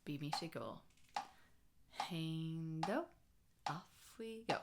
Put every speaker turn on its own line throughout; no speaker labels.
Bímís Ag Ól. Hando, off we go.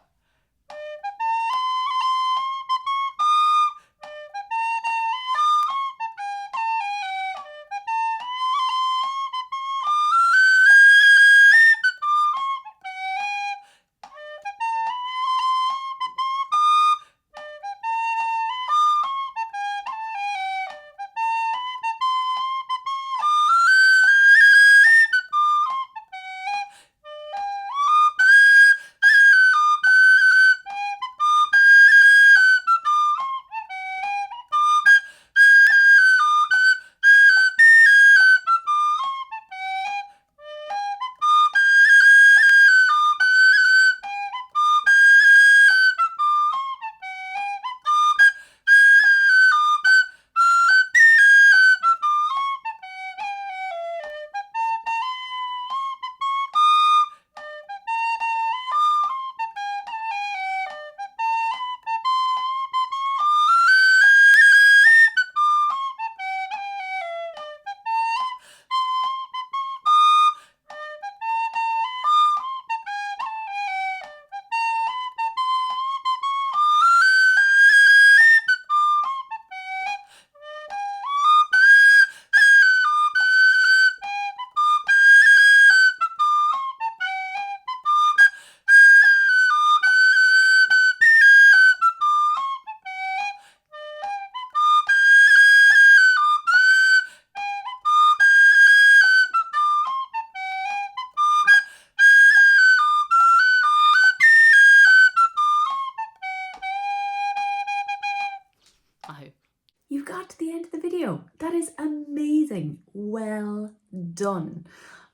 You got to the end of the video. That is amazing. Well done.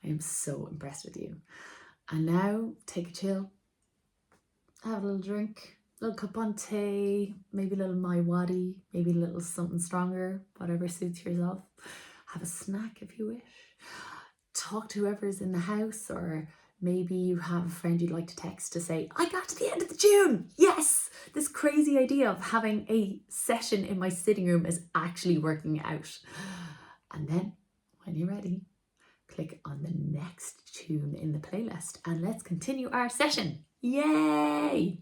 I am so impressed with you. And now take a chill, have a little drink, a little cup on tea, maybe a little my waddy, maybe a little something stronger, whatever suits yourself. Have a snack if you wish. Talk to whoever's in the house, or maybe you have a friend you'd like to text to say, I got to the end of the tune. Yes, this crazy idea of having a session in my sitting room is actually working out. And then when you're ready, click on the next tune in the playlist and let's continue our session. Yay!